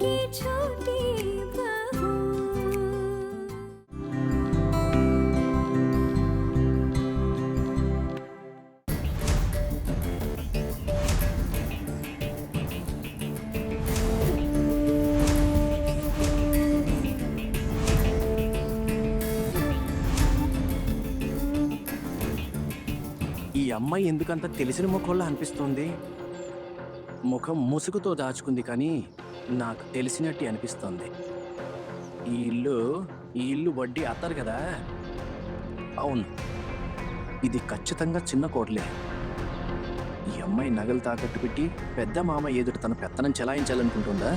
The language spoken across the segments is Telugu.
ये छोटी बहू। ఈ అమ్మాయి ఎందుకంత తెలిసిన ముఖంలో అనిపిస్తుంది? ముఖం ముసుగుతో దాచుకుంది కానీ నాకు తెలిసినట్టు అనిపిస్తుంది. ఈ ఇల్లు వడ్డీ అత్తారు కదా. అవును, ఇది ఖచ్చితంగా చిన్న కోడలే. ఈ అమ్మాయి నగలు తాకట్టు పెట్టి పెద్ద మామ ఎదురు తన పెత్తనం చెలాయించాలనుకుంటుందా?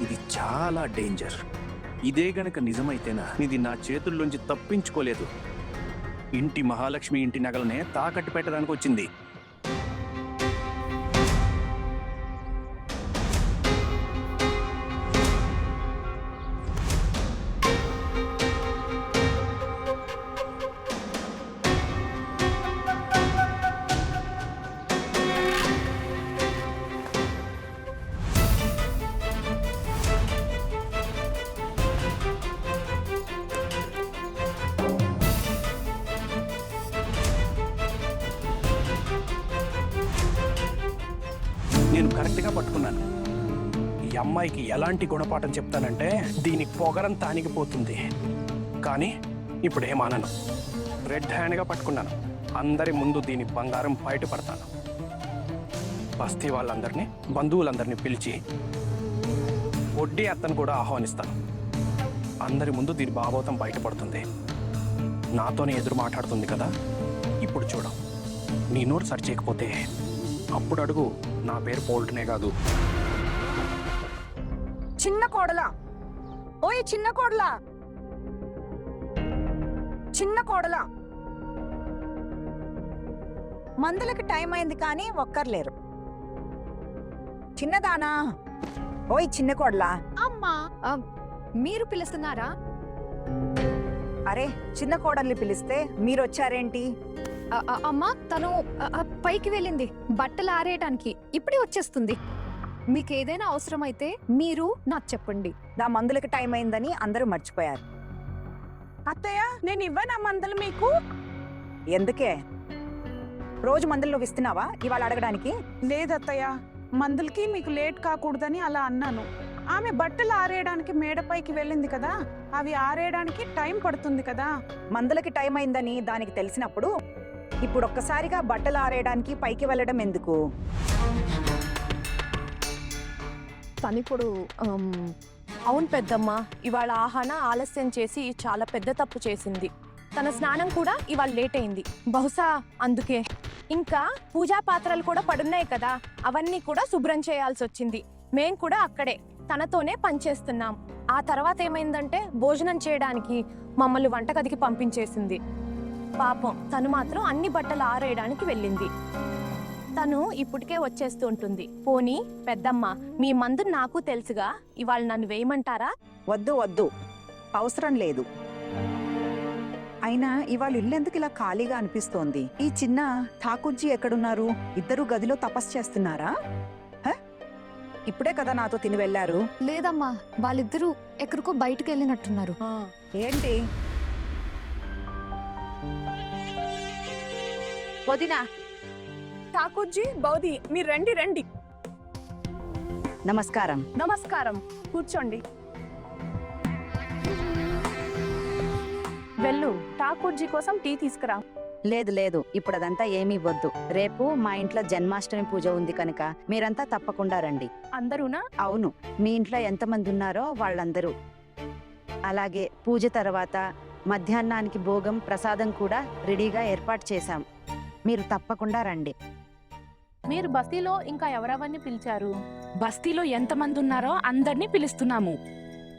ఇది చాలా డేంజర్. ఇదే గనక నిజమైతేనా ఇది నా చేతుల్లోంచి తప్పించుకోలేదు. ఇంటి మహాలక్ష్మి ఇంటి నగలనే తాకట్టు పెట్టడానికి వచ్చింది. నేను కరెక్ట్గా పట్టుకున్నాను. ఈ అమ్మాయికి ఎలాంటి గుణపాఠం చెప్తానంటే దీని పొగరంతా అణిగిపోతుంది. కానీ ఇప్పుడు ఏమానను. రెడ్ హ్యాండ్గా పట్టుకున్నాను. అందరి ముందు దీని బంగారం బయటపడతాను. బస్తీ వాళ్ళందరినీ, బంధువులందరినీ పిలిచి వడ్డీ అత్తను కూడా ఆహ్వానిస్తాను. అందరి ముందు దీని భాగవతం బయటపడుతుంది. నాతోనే ఎదురు మాట్లాడుతుంది కదా. ఇప్పుడు చూడు, నీ నోరు సరి చేయకపోతే అప్పుడు అడుగు, నా పేరు పోల్ట్నే కాదు. చిన్న కోడలా, ఓయ్ చిన్న కోడలా, చిన్న కోడలా, మందులకి టైం అయింది కానీ ఒక్కర్లేరు. చిన్నదానా, ఓయ్ చిన్న కోడలా. అమ్మా, మీరు పిలుస్తున్నారా? అరే, చిన్న కోడల్ని పిలిస్తే మీరొచ్చారేంటి? అమ్మా, తను పైకి వెళ్ళింది బట్టలు ఆరేయడానికి. ఇప్పుడే వచ్చేస్తుంది. మీకు ఏదైనా అవసరమైతే మీరు నాకు చెప్పండి. నా మందులకి టైం అయిందని అందరూ మర్చిపోయారు. అత్తయ్య, నేను ఇవ్వనా మందులు మీకు? ఎందుకే? రోజు మందులు నువ్వు ఇస్తున్నావా ఇవాళ అడగడానికి? లేదత్తయ్య, మందులకి మీకు లేట్ కాకూడదని అలా అన్నాను. ఆమె బట్టలు ఆరేయడానికి మేడపైకి వెళ్ళింది కదా, అవి ఆరేయడానికి టైం పడుతుంది కదా. మందులకి టైం అయిందని దానికి తెలిసినప్పుడు ఇప్పుడు ఒక్కసారిగా బట్టలు ఆరేయడానికి పైకి వెళ్ళడం ఎందుకు? తనిప్పుడు అవును పెద్దమ్మ, ఇవాళ ఆహాన ఆలస్యం చేసి చాలా పెద్ద తప్పు చేసింది. తన స్నానం కూడా ఇవాళ లేట్ అయింది. బహుశా అందుకే. ఇంకా పూజా పాత్రలు కూడా పడున్నాయి కదా, అవన్నీ కూడా శుభ్రం చేయాల్సి వచ్చింది. మేం కూడా అక్కడే తనతోనే పనిచేస్తున్నాం. ఆ తర్వాత ఏమైందంటే భోజనం చేయడానికి మమ్మల్ని వంటగదికి పంపించేసింది. పాపం తను మాత్రం అన్ని బట్టలు ఆరేయడానికి వెళ్ళింది. తను ఇప్పటికే వచ్చేస్తూ ఉంటుంది. పోనీ పెద్దమ్మ, మీ మందు నాకు తెలుసుగా, ఇవాళ నన్ను వేయమంటారా? వద్దు వద్దు, అవసరం లేదు. అయినా ఇవాళ ఇల్లెందుకు ఇలా ఖాళీగా అనిపిస్తోంది? ఈ చిన్న ఠాకూర్జీ ఎక్కడున్నారు? ఇద్దరు గదిలో తపస్సు చేస్తున్నారా? ఇప్పుడే కదా నాతో తిని వెళ్ళారు. లేదమ్మా, వాళ్ళిద్దరూ ఎక్కడికో బయటకు వెళ్ళినట్టున్నారు. ఏంటి వదినా, ఠాకూర్జీ, బౌది, మీరు రండి రండి. నమస్కారం. నమస్కారం, కూర్చోండి. వెళ్ళు, ఠాకూర్జీ కోసం టీ తీసుకురా. లేదు లేదు, ఇప్పుడు అదంతా ఏమీ వద్దు. రేపు మా ఇంట్లో జన్మాష్టమి పూజ ఉంది కనుక మీరంతా తప్పకుండా రండి. అందరూనా? అవును, మీ ఇంట్లో ఎంతమంది ఉన్నారో వాళ్ళందరూ. అలాగే పూజ తర్వాత మధ్యాహ్నానికి భోగం ప్రసాదం కూడా రెడీగా ఏర్పాటు చేశాం. మీరు తప్పకుండా రండి. మీరు బస్తీలో ఇంకా ఎవరెవరిని పిలిచారు? బస్తీలో ఎంతమంది ఉన్నారో అందరినీ పిలుస్తున్నాము.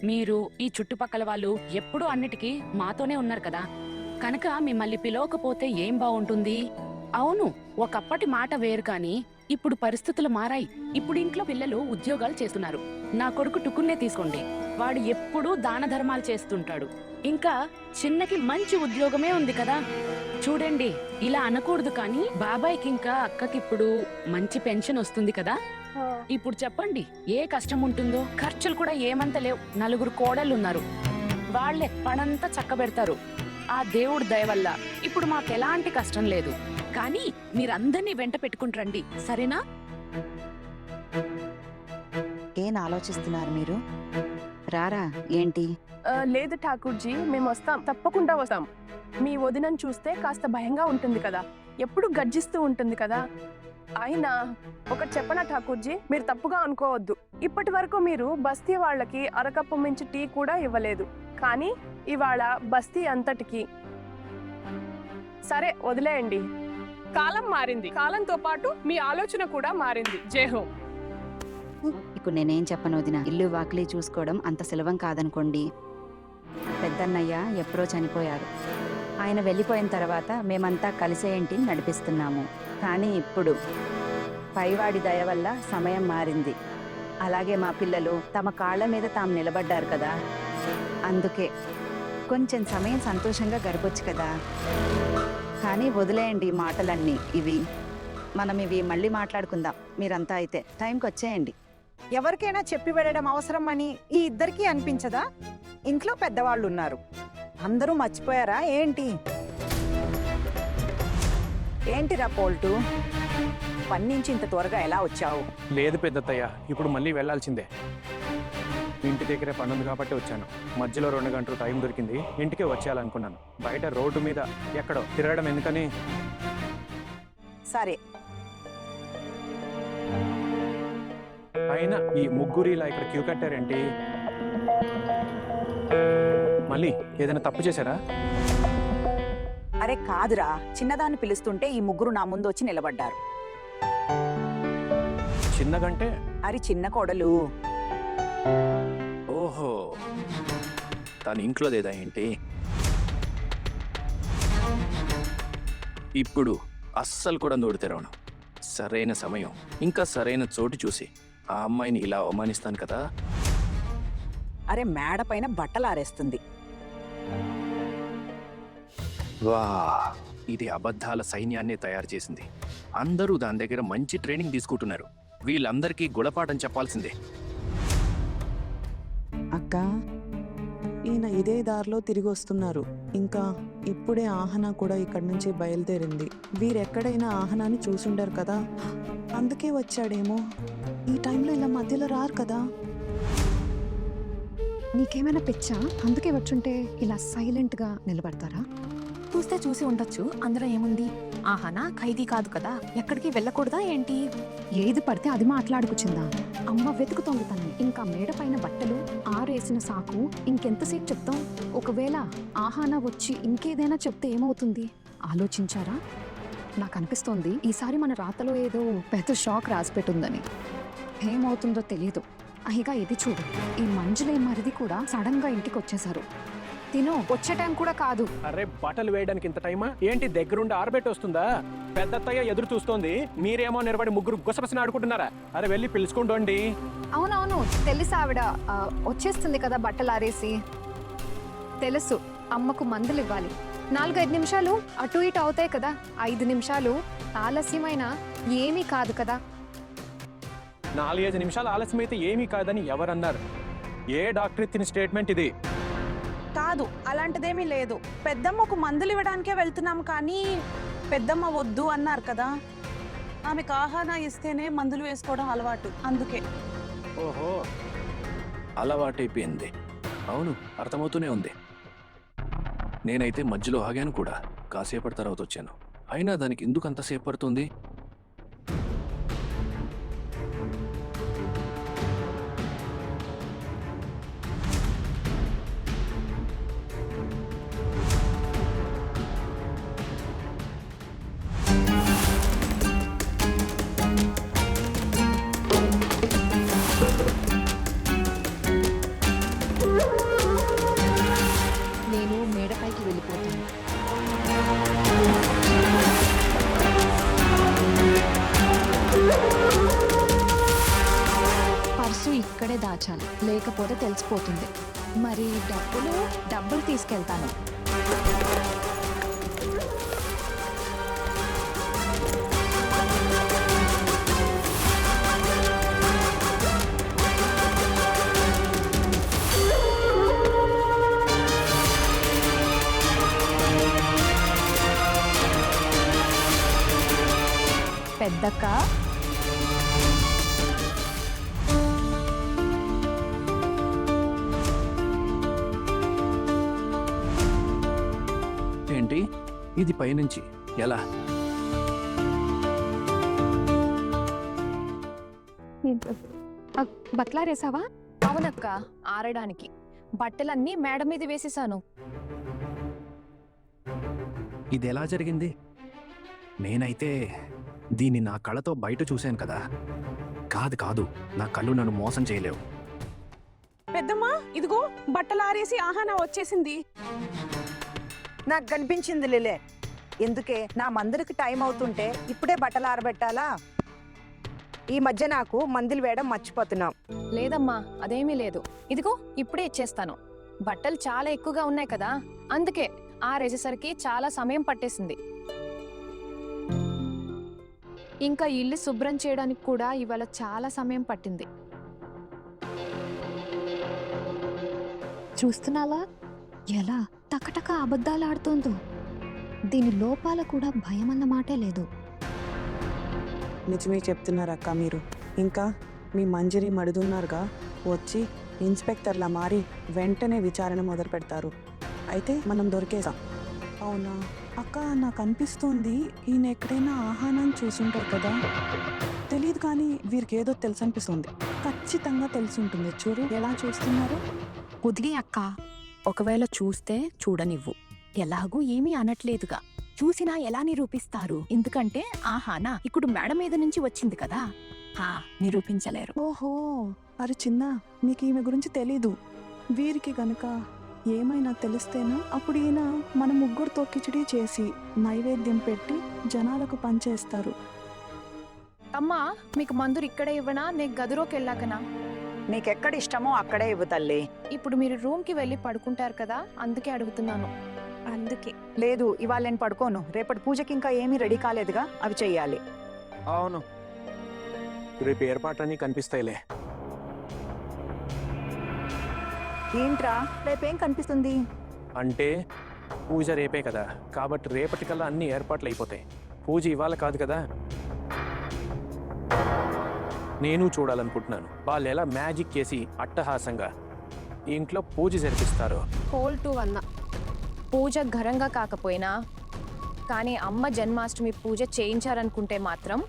మీరు ఈ చుట్టుపక్కల వాళ్ళు ఎప్పుడూ అన్నిటికీ మాతోనే ఉన్నారు కదా, కనుక మిమ్మల్ని పిలవకపోతే ఏం బాగుంటుంది? అవును, ఒకప్పటి మాట వేరు కానీ ఇప్పుడు పరిస్థితులు మారాయి. ఇప్పుడు ఇంట్లో పిల్లలు ఉద్యోగాలు చేస్తున్నారు. నా కొడుకు టుకున్నే తీసుకోండి, వాడు ఎప్పుడూ దాన ధర్మాలు చేస్తుంటాడు. ఇంకా చిన్నకి మంచి ఉద్యోగమే ఉంది కదా. చూడండి, ఇలా అనకూడదు కానీ బాబాయ్కి ఇంకా అక్కకి ఇప్పుడు మంచి పెన్షన్ వస్తుంది కదా. ఇప్పుడు చెప్పండి, ఏ కష్టం ఉంటుందో? ఖర్చులు కూడా ఏమంత లేవు. 4 కోడళ్ళు ఉన్నారు, వాళ్లే పనంతా చక్కబెడతారు. ఆ దేవుడి దయ వల్ల ఇప్పుడు మాకు ఎలాంటి కష్టం లేదు. కానీ మీరందరినీ వెంట పెట్టుకుంటారండి, సరేనా? ఏం ఆలోచిస్తున్నారు మీరు? రారా ఏంటి? లేదు ఠాకూర్జీ, మేము వస్తాం, తప్పకుండా వస్తాం. మీ వదినను చూస్తే కాస్త భయంగా ఉంటుంది కదా, ఎప్పుడు గర్జిస్తూ ఉంటుంది కదా. అయినా ఒకటి చెప్పనా ఠాకూర్జీ, మీరు తప్పుగా అనుకోవద్దు. ఇప్పటి వరకు మీరు బస్తీ వాళ్ళకి అరకప్పు మించి టీ కూడా ఇవ్వలేదు, కానీ ఇవాళ బస్తీ అంతటికి. సరే వదిలేయండి, కాలం మారింది, కాలంతో పాటు మీ ఆలోచన కూడా మారింది. జయహో. ఇప్పుడు నేనేం చెప్పను వదిన, ఇల్లు వాకిలి చూసుకోవడం అంత సులభం కాదనుకోండి. పెద్దన్నయ్య ఎప్పుడో చనిపోయారు. ఆయన వెళ్ళిపోయిన తర్వాత మేమంతా కలిసే ఇంటిని నడిపిస్తున్నాము. కానీ ఇప్పుడు పైవాడి దయ వల్ల సమయం మారింది. అలాగే మా పిల్లలు తమ కాళ్ళ మీద తాము నిలబడ్డారు కదా, అందుకే కొంచెం సమయం సంతోషంగా గడపొచ్చు కదా. కానీ వదిలేయండి ఈ మాటలన్నీ, మనం ఇవి మళ్ళీ మాట్లాడుకుందాం. మీరంతా అయితే టైంకి వచ్చేయండి. ఎవరికైనా చెప్పి వెళ్ళడం అవసరం అని ఈ ఇద్దరికీ అనిపించదా? ఇంట్లో పెద్దవాళ్ళు ఉన్నారు, అందరూ మర్చిపోయారా ఏంటి? ఏంటిరా పోల్టు, పని నుంచి ఇంత త్వరగా ఎలా వచ్చావు? లేదు పెద్దత్తయ్య, ఇప్పుడు మళ్ళీ వెళ్ళాల్సిందే. ఇంటి దగ్గరే పని ఉంది కాబట్టి వచ్చాను. మధ్యలో 2 గంటలు టైం దొరికింది, ఇంటికే వచ్చేయాలనుకున్నాను. బయట రోడ్డు మీద ఎక్కడో తిరగడం ఎందుకని. సరే, అయినా ఈ ముగ్గురు ఇలా ఇక్కడ క్యూ కట్టారేంటి? మళ్ళీ ఏదైనా తప్పు చేశారా? అరే కాదురా, చిన్నదాన్ని పిలుస్తుంటే ఈ ముగ్గురు నా ముందు వచ్చి నిలబడ్డారు. చిన్నగంటే? అరే చిన్న కోడలు. ఓహో, తను ఇంట్లో లేదా ఏంటి? ఇప్పుడు అస్సలు కూడా నోరు తెరవను. సరైన సమయం, ఇంకా సరైన చోటు చూసి ఆ అమ్మాయిని ఇలా అవమానిస్తాను కదా. అరే మేడ పైన బట్టలు ఆరేస్తుంది. వా, ఇది అబద్ధాల సైన్యాన్ని తయారు చేసింది. అందరూ దాని దగ్గర మంచి ట్రైనింగ్ తీసుకుంటున్నారు. వీళ్ళందరికీ గుణపాఠం చెప్పాల్సిందే. అక్క, ఈయన ఇదే దారిలో తిరిగి వస్తున్నారు. ఇంకా ఇప్పుడే ఆహనా కూడా ఇక్కడి నుంచి బయలుదేరింది. వీరెక్కడైనా ఆహనాని చూసుండారు కదా, అందుకే వచ్చాడేమో. ఈ టైంలో ఇలా మధ్యలో రారు కదా. నీకేమైనా పిచ్చా? అందుకే వచ్చుంటే ఇలా సైలెంట్గా నిలబడతారా? చూస్తే చూసి ఉండొచ్చు, అందులో ఏముంది? ఆహానా ఖైదీ కాదు కదా, ఎక్కడికి వెళ్ళకూడదా ఏంటి? ఏది పడితే అది మాట్లాడుకుచిందా? అమ్మ వెతుకుతోంది తనని. ఇంకా మేడ పైన బట్టలు ఆరేసిన సాకు ఇంకెంతసేపు చెప్తాం? ఒకవేళ ఆహానా వచ్చి ఇంకేదైనా చెప్తే ఏమవుతుంది ఆలోచించారా? నాకు అనిపిస్తోంది ఈసారి మన రాతలో ఏదో పెద్ద షాక్ రాసిపెట్టుందని. ఏమవుతుందో తెలియదు. అహిగా ఇది చూడు, ఈ మంజులే మరిది కూడా సడన్ గా ఇంటికి వచ్చేసారు. తిను వచ్చే టైం కూడా కాదు. అరే బట్టలు వేయడానికి ఇంత టైమా ఏంటి? దగ్గరుండి ఆరబెట్టి వస్తుందా? పెద్దత్తయ్య ఎదురు చూస్తోంది, మీరేమో నిలబడి ముగ్గురు గుసపసిన ఆడుకుంటున్నారా? అరే వెళ్ళి పిలుచుకోండి. అవునవును తెలుసు, ఆవిడ వచ్చేస్తుంది కదా బట్టలు ఆరేసి. తెలుసు, అమ్మకు మందులు ఇవ్వాలి. 4-5 నిమిషాలు అటు ఇటు అవుతాయి కదా. 5 నిమిషాలు ఆలస్యమైనా ఏమీ కాదు కదా. 4-5 నిమిషాలు ఆలస్యమైతే ఏమీ కాదని ఎవరన్నారు? ఏ డాక్టర్ ఇచ్చిన స్టేట్మెంట్ ఇది? కాదు, అలాంటిదేమీ లేదు. పెద్దమ్మకు మందులు ఇవ్వడానికే వెళ్తున్నాం, కానీ పెద్దమ్మ వద్దు అన్నారు కదా. ఆమెకు ఆహానా ఇస్తేనే మందులు వేసుకోవడం అలవాటు, అందుకే. ఓహో, అలవాటైపోయింది. అవును, అర్థమవుతూనే ఉంది. నేనైతే మధ్యలో ఆగాను కూడా, కాసేపటి తర్వాత వచ్చాను. అయినా దానికి ఎందుకు అంతసేపు పడుతుంది? నేను మేడపైకి వెళ్ళిపోతాను. పర్సు ఇక్కడే దాచాలి, లేకపోతే తెలిసిపోతుంది. మరి డబ్బులు తీసుకెళ్తాను. పెద్దక్క ఏంటి ఇది పైనుంచి ఎలా? బట్లారేసావా? అవునక్క, ఆరడానికి బట్టలన్నీ మేడ మీద వేసేసాను. ఇది ఎలా జరిగింది? నేనైతే దీన్ని నా కళ్ళతో బయట చూశాను కదా. కాదు కాదు, నా కళ్ళు నన్ను మోసం చేయలేవు. పెద్దమ్మ ఇదిగో బట్టలు ఆరేసి ఆహానా వచ్చేసింది. నాకు కనిపించింది లిలే. ఎందుకే నా మందులకి టైం అవుతుంటే ఇప్పుడే బట్టలు ఆరబెట్టాలా? ఈ మధ్య నాకు మందులు వేయడం మర్చిపోతున్నాం. లేదమ్మా, అదేమీ లేదు. ఇదిగో ఇప్పుడే ఇచ్చేస్తాను. బట్టలు చాలా ఎక్కువగా ఉన్నాయి కదా, అందుకే ఆరేసేసరికి చాలా సమయం పట్టేసింది. ఇంకా ఇల్లు శుభ్రం చేయడానికి కూడా ఇవాళ చాలా సమయం పట్టింది. చూస్తున్నావా ఎలా టకటక అబద్ధాలు ఆడుతోందో? దీని లోపాల కూడా భయం అన్న మాటే లేదు. నిజమే చెప్తున్నారక్క మీరు. ఇంకా మీ మంజరి మడుదున్నారుగా, వచ్చి ఇన్స్పెక్టర్లా మారి వెంటనే విచారణ మొదలు పెడతారు. అయితే మనం దొరికేసాం. అవునా అక్క, నాకు అనిపిస్తోంది ఈయన ఎక్కడైనా ఆహానాన్ని చూసుంటారు కదా. తెలియదు కానీ వీరికి ఏదో తెలుసు అనిపిస్తుంది. ఖచ్చితంగా తెలిసి ఉంటుంది. చూడు ఎలా చూస్తున్నారు. వదిలే అక్క, ఒకవేళ చూస్తే చూడనివ్వు. ఎలాగూ ఏమీ అనట్లేదుగా. చూసినా ఎలా నిరూపిస్తారు? ఎందుకంటే ఆహానా ఇప్పుడు మేడ మీద నుంచి వచ్చింది కదా. నిరూపించలేరు. ఓహో, అరే చిన్న, నీకు ఈమె గురించి తెలీదు. వీరికి గనుక ఏమైనా తెలిస్తేనా అప్పుడు ఈయన మన ముగ్గురితో కిచిడి చేసి నైవేద్యం పెట్టి జనాలకు పంచేస్తారు. అమ్మా, మీకు మందులు ఇక్కడే ఇవ్వనా, నేను గదిలోకి వెళ్ళాకనా? నీకెక్కడ ఇష్టమో అక్కడే ఇవ్వు తల్లి. ఇప్పుడు మీరు రూమ్కి వెళ్ళి పడుకుంటారు కదా, అందుకే అడుగుతున్నాను. అందుకే. లేదు, ఇవాళ నేను పడుకోను. రేపటి పూజకి ఇంకా ఏమీ రెడీ కాలేదుగా, అవి చెయ్యాలి. అవును, రేపు ఏర్పాట్లన్నీ కనిపిస్తాయిలే. ఏంట్రా రేపేం కనిపిస్తుంది? అంటే పూజ రేపే కదా, కాబట్టి రేపటికల్లా అన్ని ఏర్పాట్లు అయిపోతాయి. పూజ ఇవాళ కాదు కదా. నేను చూడాలనుకుంటున్నాను వాళ్ళు ఎలా మ్యాజిక్ చేసి అట్టహాసంగా ఇంట్లో పూజ జరిపిస్తారు. హోల్ 2 వల్ల పూజ ఘనంగా కాకపోయినా కానీ అమ్మ జన్మాష్టమి పూజ చేయించారనుకుంటే మాత్రం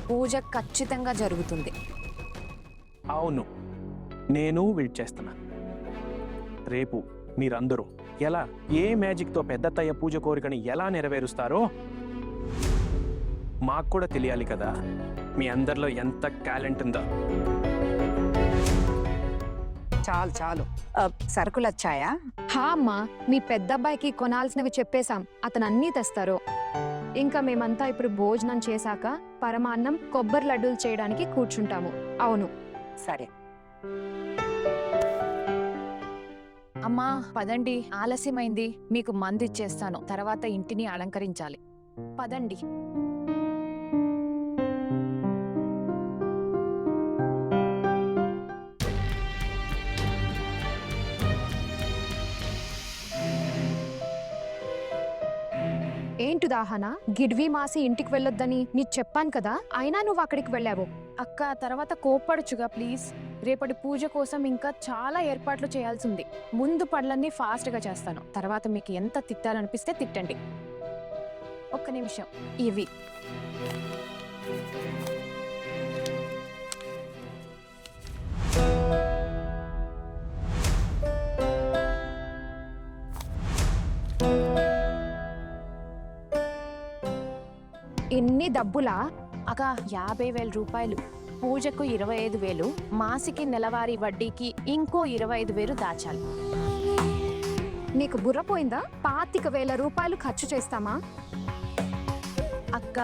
పూజ ఖచ్చితంగా జరుగుతుంది. అవును, నేను వెయిట్ చేస్తున్నా. రేపు మీరందరూ ఎలా ఏ మ్యాజిక్తో పెద్దత్తయ్య పూజ కోరికని ఎలా నెరవేరుస్తారో మాకు కూడా తెలియాలి కదా. మీ అందరిలో ఎంత టాలెంట్ ఉందో. చాలు చాలు. సరుకులు వచ్చాయా? హా అమ్మా, మీ పెద్దబ్బాయికి కొనాల్సినవి చెప్పేశాం. అతను అన్నీ తెస్తారు. ఇంకా మేమంతా ఇప్పుడు భోజనం చేశాక పరమాన్నం, కొబ్బరి లడ్డూలు చేయడానికి కూర్చుంటాము. అవును. సరే. అమ్మా పదండి, ఆలస్యమైంది. మీకు మందు ఇచ్చేస్తాను, తర్వాత ఇంటిని అలంకరించాలి. పదండి. ఏంటి దాహన, గిడ్వి మాసి ఇంటికి వెళ్ళొద్దని నీకు చెప్పాను కదా, అయినా నువ్వు అక్కడికి వెళ్ళావు. అక్క, తర్వాత కోప్పడచ్చుగా ప్లీజ్. రేపటి పూజ కోసం ఇంకా చాలా ఏర్పాట్లు చేయాల్సింది. ముందు పనులన్నీ ఫాస్ట్గా చేస్తాను, తర్వాత మీకు ఎంత తిట్టాలనిపిస్తే తిట్టండి. ఒక్క నిమిషం. ఇవి ఎన్ని డబ్బులా? అక్క, 50,000 రూపాయలు. పూజకు 25,000, మాసికి నెలవారీ వడ్డీకి ఇంకో 25,000 దాచాలి. నీకు బుర్రపోయిందా? 25,000 రూపాయలు ఖర్చు చేస్తామా? అక్క,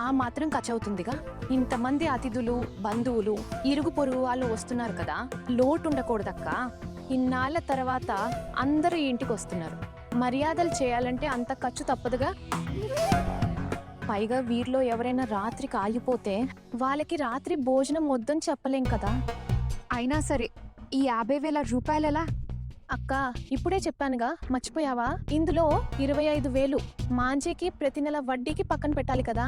ఆ మాత్రం ఖర్చు అవుతుందిగా. ఇంతమంది అతిథులు, బంధువులు, ఇరుగు పొరుగు వాళ్ళు వస్తున్నారు కదా, లోటు ఉండకూడదక్క. ఇన్నాళ్ళ తర్వాత అందరూ ఇంటికి వస్తున్నారు. మర్యాదలు చేయాలంటే అంత ఖర్చు తప్పదుగా. పైగా వీరిలో ఎవరైనా రాత్రికి ఆగిపోతే వాళ్ళకి రాత్రి భోజనం వద్దని చెప్పలేం కదా. అయినా సరే ఈ 50,000 రూపాయలలా? అక్క, ఇప్పుడే చెప్పానుగా, మర్చిపోయావా? ఇందులో 25,000 మాంజీకి ప్రతి నెల వడ్డీకి పక్కన పెట్టాలి కదా.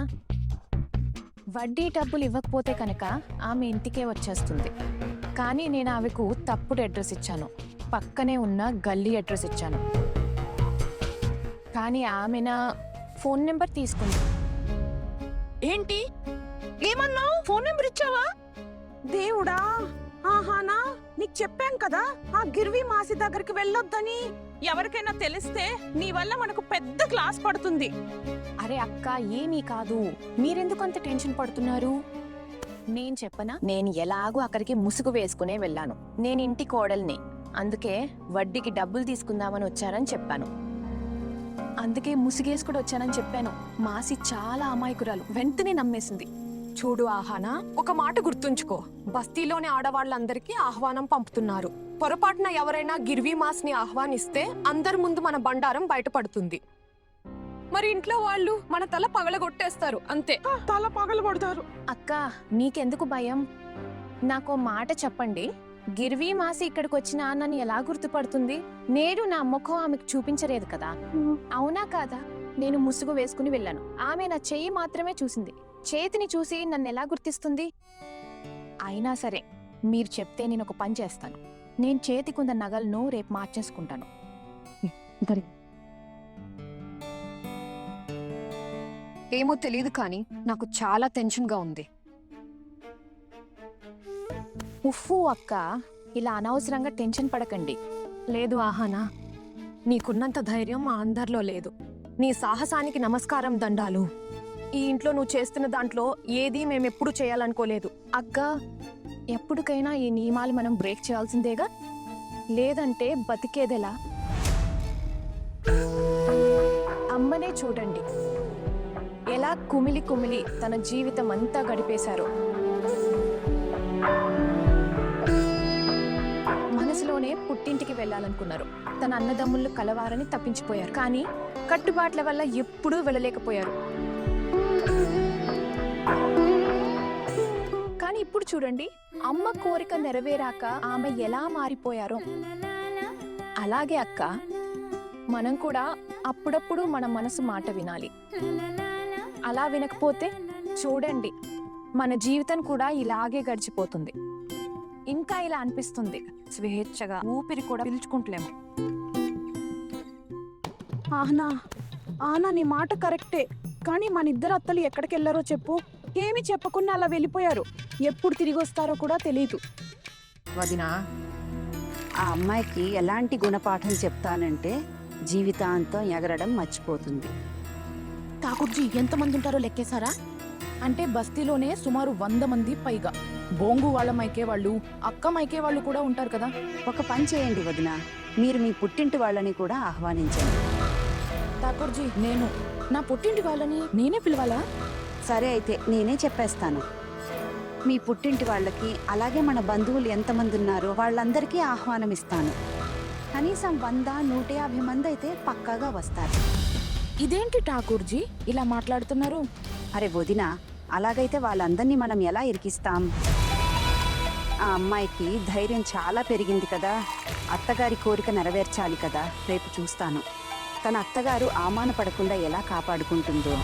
వడ్డీ డబ్బులు ఇవ్వకపోతే కనుక ఆమె ఇంటికే వచ్చేస్తుంది. కానీ నేను ఆమెకు తప్పుడు అడ్రస్ ఇచ్చాను, పక్కనే ఉన్న గల్లీ అడ్రస్ ఇచ్చాను. కానీ ఆమె నా ఫోన్ నెంబర్ తీసుకుంది. ఏంటి ఏమన్నావు? ఫోన్ నెంబర్ ఇచ్చావా? దేవుడా, ఆహానా నీకు చెప్పాం కదా ఆ గిర్వి మాసి దగ్గరికి వెళ్ళొద్దని. ఎవరికైనా తెలిస్తే నీ వల్ల మనకు పెద్ద క్లాస్ పడుతుంది. అరే అక్క, ఏమీ కాదు, మీరెందుకు అంత టెన్షన్ పడుతున్నారు? నేను చెప్పనా, నేను ఎలాగూ అక్కడికి ముసుగు వేసుకునే వెళ్ళాను. నేను ఇంటి కోడల్ని, అందుకే వడ్డీకి డబ్బులు తీసుకుందామని వచ్చారని చెప్పాను. అందుకే ముసుగేసుకుని వచ్చానని చెప్పాను. మాసి చాలా అమాయకురాలు, వెంటనే నమ్మేసింది. చూడు ఆహానా, ఒక మాట గుర్తుంచుకో, బస్తీలోని ఆడవాళ్ళందరికీ ఆహ్వానం పంపుతున్నారు. పొరపాటున ఎవరైనా గిర్వీ మాస్ని ఆహ్వానిస్తే అందరి ముందు మన బండారం బయటపడుతుంది. మరి ఇంట్లో వాళ్ళు మన తల పగలగొట్టేస్తారు, అంతే. తల పగలబడతారు. అక్క, నీకెందుకు భయం? నాకో మాట చెప్పండి, గిర్వీ మాసి ఇక్కడికి వచ్చిన నన్ను ఎలా గుర్తుపడుతుంది? నేడు నా ముఖం ఆమెకు చూపించలేదు కదా, అవునా కాదా? నేను ముసుగు వేసుకుని వెళ్ళాను, ఆమె నా చెయ్యి మాత్రమే చూసింది. చేతిని చూసి నన్ను ఎలా గుర్తిస్తుంది? అయినా సరే, మీరు చెప్తే నేను ఒక పని చేస్తాను. నేను చేతికున్న నగలను రేపు మార్చేసుకుంటాను. ఏమో తెలియదు, కానీ నాకు చాలా టెన్షన్గా ఉంది. ఉఫ్ఫు అక్క, ఇలా అనవసరంగా టెన్షన్ పడకండి. లేదు ఆహానా, నీకున్నంత ధైర్యం మా అందరిలో లేదు. నీ సాహసానికి నమస్కారం, దండాలు. ఈ ఇంట్లో నువ్వు చేస్తున్న దాంట్లో ఏది మేమెప్పుడు చేయాలనుకోలేదు. అక్క, ఎప్పటికైనా ఈ నియమాలు మనం బ్రేక్ చేయాల్సిందేగా, లేదంటే బతికేదెలా? అమ్మనే చూడండి, ఎలా కుమిలి కుమిలి తన జీవితం అంతా గడిపేశారో. మనసులోనే పుట్టింటికి వెళ్ళాలనుకున్నారు, తన అన్నదమ్ముళ్ళు కలవారని తప్పించిపోయారు. కానీ కట్టుబాట్ల వల్ల ఎప్పుడూ వెళ్ళలేకపోయారు. కానీ ఇప్పుడు చూడండి, అమ్మ కోరిక నెరవేరాక ఆమె ఎలా మారిపోయారో. అలాగే అక్క, మనం కూడా అప్పుడప్పుడు మన మనసు మాట వినాలి. అలా వినకపోతే చూడండి, మన జీవితం కూడా ఇలాగే గడిచిపోతుంది. ఇంకా ఇలా అనిపిస్తుంది, స్వేచ్ఛగా ఊపిరి కూడా పీల్చుకుంటలేము. ఆహనా, ఆనా నీ మాట కరెక్టే. కానీ మన ఇద్దరు అత్తలు ఎక్కడికి వెళ్ళారో చెప్పు. ఏమి చెప్పకుండా అలా వెళ్ళిపోయారు. ఎప్పుడు తిరిగి వస్తారో కూడా తెలీదు. వదినా, ఆ అమ్మాయికి ఎలాంటి గుణపాఠం చెప్తానంటే జీవితాంతం ఎగరడం మర్చిపోతుంది. ఠాకూర్జీ, ఎంతమంది ఉంటారో లెక్కేశారా? అంటే బస్తీలోనే సుమారు 100 మంది పైగా. బోంగు వాళ్ళ మైకే వాళ్ళు, అక్క మైకే వాళ్ళు కూడా ఉంటారు కదా. ఒక పని చేయండి వదినా, మీరు మీ పుట్టింటి వాళ్ళని కూడా ఆహ్వానించండి. ఠాకూర్జీ, నేను నా పుట్టింటి వాళ్ళని నేనే పిలవాలా? సరే అయితే నేనే చెప్పేస్తాను. మీ పుట్టింటి వాళ్ళకి, అలాగే మన బంధువులు ఎంతమంది ఉన్నారో వాళ్ళందరికీ ఆహ్వానం ఇస్తాను. కనీసం 100-150 మంది అయితే పక్కాగా వస్తారు. ఇదేంటి ఠాకూర్జీ ఇలా మాట్లాడుతున్నారు? అరే వదినా, అలాగైతే వాళ్ళందరినీ మనం ఎలా ఇరికిస్తాం? ఆ అమ్మాయికి ధైర్యం చాలా పెరిగింది కదా, అత్తగారి కోరిక నెరవేర్చాలి కదా. రేపు చూస్తాను తన అత్తగారు అవమానపడకుండా ఎలా కాపాడుకుంటుందో.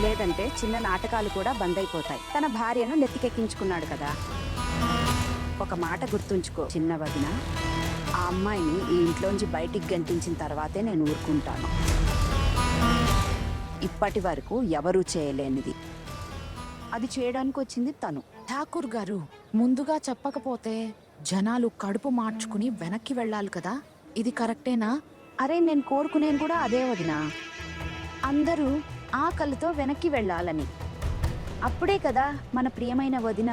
లేదంటే చిన్న నాటకాలు కూడా బంద్ అయిపోతాయి. తన భార్యను నెత్తికెక్కించుకున్నాడు కదా. ఒక మాట గుర్తుంచుకో చిన్న వదిన, ఆ అమ్మాయిని ఈ ఇంట్లోంచి బయటికి గంటించిన తర్వాతే నేను ఊరుకుంటాను. ఇప్పటి వరకు ఎవరూ చేయలేనిది అది చేయడానికి వచ్చింది తను. ఠాకూర్ గారు, ముందుగా చెప్పకపోతే జనాలు కడుపు మార్చుకుని వెనక్కి వెళ్ళాలి కదా. ఇది కరెక్టేనా? అరే, నేను కోరుకునేది కూడా అదే వదినా. అందరూ ఆకలితో వెనక్కి వెళ్ళాలని. అప్పుడే కదా మన ప్రియమైన వదిన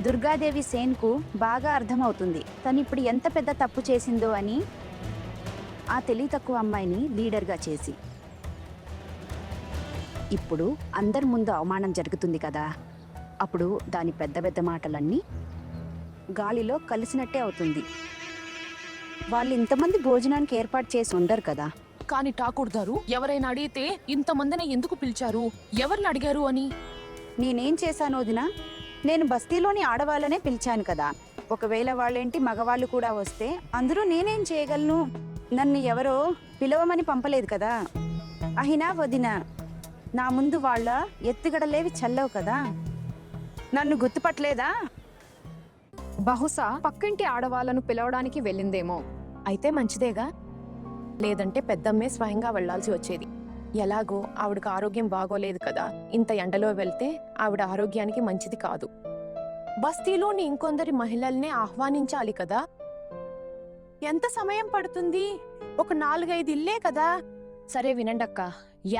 దుర్గాదేవి సేన్కు బాగా అర్థమవుతుంది తను ఇప్పుడు ఎంత పెద్ద తప్పు చేసిందో అని. ఆ తెలివి తక్కువ అమ్మాయిని లీడర్గా చేసి ఇప్పుడు అందరి ముందు అవమానం జరుగుతుంది కదా. అప్పుడు దాని పెద్ద పెద్ద మాటలన్నీ గాలిలో కలిసినట్టే అవుతుంది. వాళ్ళు ఇంతమంది భోజనానికి ఏర్పాటు చేసి ఉండరు కదా. కానీ ఠాకూర్ గారు, ఎవరైనా అడిగితే ఇంతమందిని ఎందుకు పిలిచారు, ఎవరిని అడిగారు అని. నేనేం చేశాను వదినా? నేను బస్తీలోని ఆడవాళ్ళనే పిలిచాను కదా. ఒకవేళ వాళ్ళేంటి మగవాళ్ళు కూడా వస్తే అందరూ నేనేం చేయగలను? నన్ను ఎవరో పిలవమని పంపలేదు కదా. అయినా వదినా, నా ముందు వాళ్ళ ఎత్తుగడలేవి చల్లవు కదా. నన్ను గుర్తుపట్టలేదా? బహుశా పక్కింటి ఆడవాళ్ళను పిలవడానికి వెళ్ళిందేమో. అయితే మంచిదేగా, లేదంటే పెద్దమ్మే స్వయంగా వెళ్లాల్సి వచ్చేది. ఎలాగో ఆవిడకి ఆరోగ్యం బాగోలేదు కదా, ఇంత ఎండలో వెళ్తే ఆవిడ ఆరోగ్యానికి మంచిది కాదు. బస్తీలోని ఇంకొందరి మహిళల్ని ఆహ్వానించాలి కదా. ఎంత సమయం పడుతుంది? ఒక 4-5 ఇల్లే కదా. సరే వినండక్క,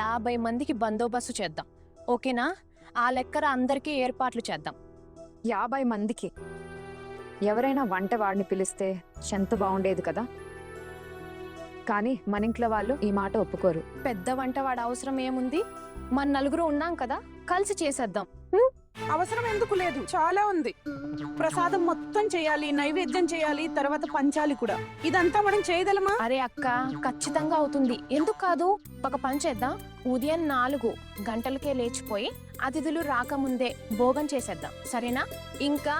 50 మందికి బందోబస్తు చేద్దాం, ఓకేనా? ఆ లెక్కర అందరికీ ఏర్పాట్లు చేద్దాం. 50 మందికి ఎవరైనా వంటవాడిని పిలిస్తే ఎంత బాగుండేది కదా. కానీ మన ఇంట్లో వాళ్ళు ఈ మాట ఒప్పుకోరు. పెద్ద వంటవాడు అవసరం ఏముంది? మన నలుగురు ఉన్నాం కదా, కలిసి చేసేద్దాం. అవసరం ఎందుకు లేదు, చాలా ఉంది. ప్రసాదం మొత్తం చేయాలి, నైవేద్యం చేయాలి, తర్వాత పంచాలి కూడా. ఇదంతా మనం చేయగలమా? అరే అక్క, ఖచ్చితంగా అవుతుంది, ఎందుకు కాదు? ఒక పని చేద్దాం, ఉదయం 4 గంటలకే లేచిపోయి అతిథులు రాకముందే భోగం చేసేద్దాం, సరేనా? ఇంకా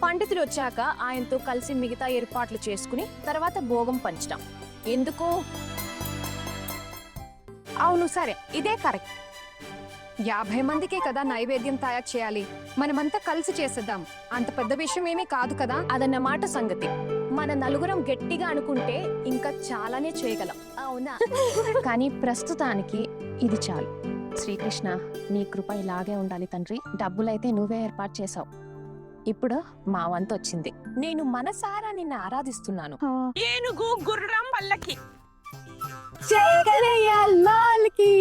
పండితులు వచ్చాక ఆయనతో కలిసి మిగతా ఏర్పాట్లు చేసుకుని తర్వాత భోగం పంచుతాం. ఎందుకు? అవును, సరే, ఇదే కరెక్ట్. 50 మందికే కదా నైవేద్యం తయారు చేయాలి, మనమంతా కలిసి చేసేద్దాం. అంత పెద్ద విషయం ఏమీ కాదు కదా. అదన్నమాట సంగతి. మన నలుగురం గట్టిగా అనుకుంటే ఇంకా చాలానే చేయగలం, అవునా? కానీ ప్రస్తుతానికి ఇది చాలు. శ్రీకృష్ణ, నీ కృప ఇలాగే ఉండాలి తండ్రి. డబ్బులైతే నువ్వే ఏర్పాటు చేసావు, ఇప్పుడు మా వంతు వచ్చింది. నేను మనసారా నిన్ను ఆరాధిస్తున్నాను. ఏనుగు, గుర్రం, పల్లకి. జై కనయ్య లాల్కి.